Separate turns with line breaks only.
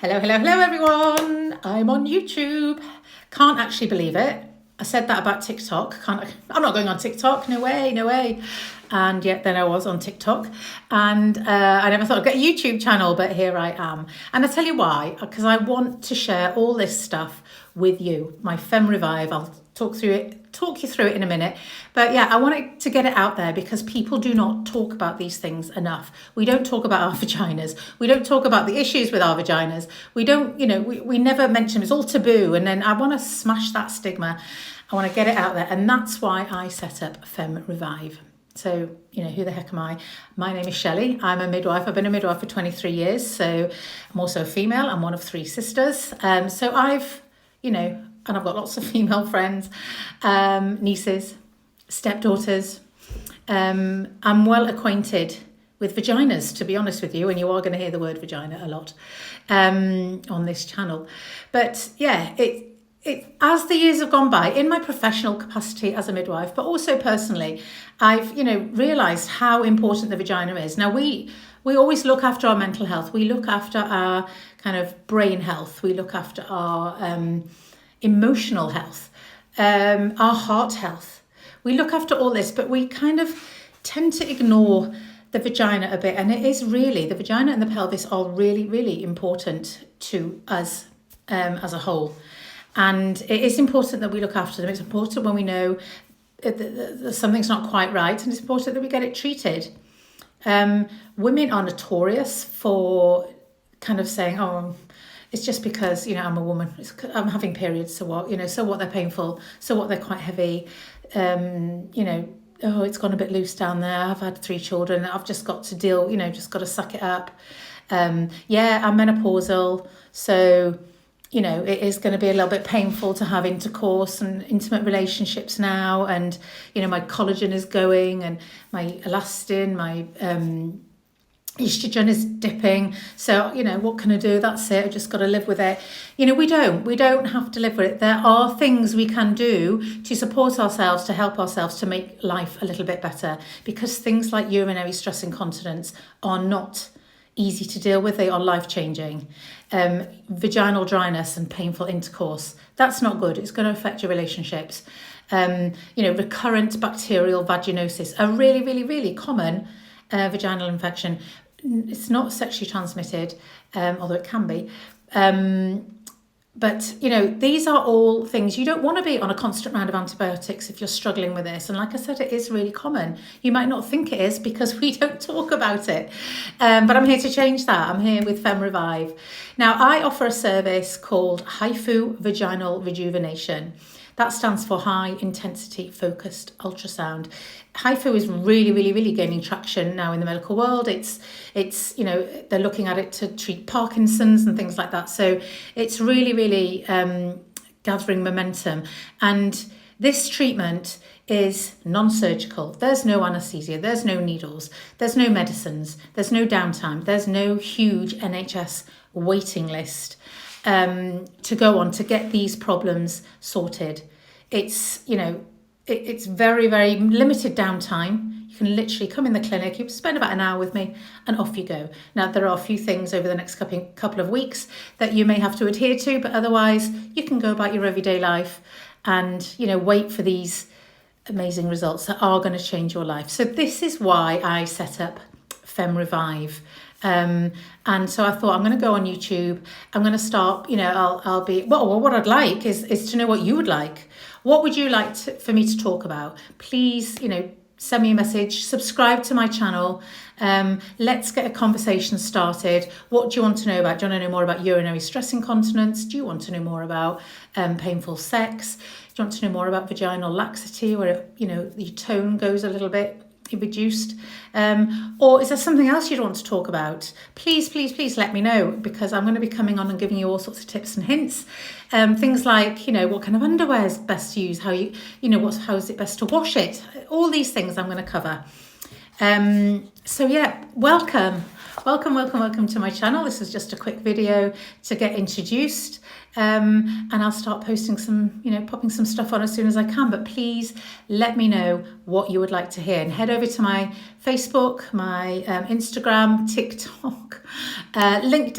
Hello everyone. I'm on YouTube. Can't actually believe it. I said that about TikTok. I'm not going on TikTok. No way. And yet then I was on TikTok, and I never thought I'd get a YouTube channel, but here I am. And I tell you why, because I want to share all this stuff with you. My FemRevive. I'll talk you through it in a minute. But yeah, I wanted to get it out there because people do not talk about these things enough. We don't talk about our vaginas. We don't talk about the issues with our vaginas. We don't, we never mention it's all taboo. And then I want to smash that stigma. I want to get it out there. And that's why I set up FemRevive. So, who the heck am I? My name is Shelley. I'm a midwife. I've been a midwife for 23 years. So I'm also a female. I'm one of 3 sisters. So I've, and I've got lots of female friends, nieces, stepdaughters. I'm well acquainted with vaginas, to be honest with you, and you are going to hear the word vagina a lot on this channel. But yeah, as the years have gone by, in my professional capacity as a midwife, but also personally, I've, realised how important the vagina is. Now, we always look after our mental health. We look after our kind of brain health. We look after our emotional health, our heart health. We look after all this, but we kind of tend to ignore the vagina a bit. And it is really, the vagina and the pelvis are really, really important to us as a whole. And it is important that we look after them. It's important when we know that something's not quite right, and it's important that we get it treated. Women are notorious for kind of saying, oh, it's just because, I'm a woman, I'm having periods, so what, so what, they're painful, so what, they're quite heavy, oh, it's gone a bit loose down there, I've had 3 children, I've just got to deal, just got to suck it up. I'm menopausal, so it is going to be a little bit painful to have intercourse and intimate relationships now. And, my collagen is going and my elastin, my estrogen is dipping. So, what can I do? That's it. I just got to live with it. We don't have to live with it. There are things we can do to support ourselves, to help ourselves, to make life a little bit better, because things like urinary stress incontinence are not easy to deal with. They are life-changing. Vaginal dryness and painful intercourse, that's not good. It's going to affect your relationships. Recurrent bacterial vaginosis, a really, really, really common vaginal infection. It's not sexually transmitted, although it can be. But, these are all things. You don't want to be on a constant round of antibiotics if you're struggling with this. And like I said, it is really common. You might not think it is because we don't talk about it. But I'm here to change that. I'm here with FemRevive. Now, I offer a service called HIFU vaginal rejuvenation. That stands for high intensity focused ultrasound. HIFU is really, really, really gaining traction now in the medical world. It's they're looking at it to treat Parkinson's and things like that. So it's really, really gathering momentum. And this treatment is non-surgical. There's no anesthesia, there's no needles, there's no medicines, there's no downtime, there's no huge NHS waiting list to go on to get these problems sorted. It's, it's very, very limited downtime. You can literally come in the clinic, you spend about an hour with me and off you go. Now, there are a few things over the next couple of weeks that you may have to adhere to, but otherwise you can go about your everyday life and, wait for these amazing results that are going to change your life. So this is why I set up FemRevive. And so I thought, I'm going to go on YouTube. I'm going to start, I'll be, what I'd like is to know what you would like. What would you like for me to talk about? Please, send me a message, subscribe to my channel. Let's get a conversation started. What do you want to know about? Do you want to know more about urinary stress incontinence? Do you want to know more about painful sex? Do you want to know more about vaginal laxity, where, your tone goes a little bit reduced, or is there something else you'd want to talk about? Please let me know, because I'm going to be coming on and giving you all sorts of tips and hints. Things like, what kind of underwear is best to use, how how is it best to wash it? All these things I'm going to cover. So yeah, welcome to my channel. This is just a quick video to get introduced, and I'll start posting some, popping some stuff on as soon as I can. But please let me know what you would like to hear, and head over to my Facebook, my Instagram, TikTok, LinkedIn.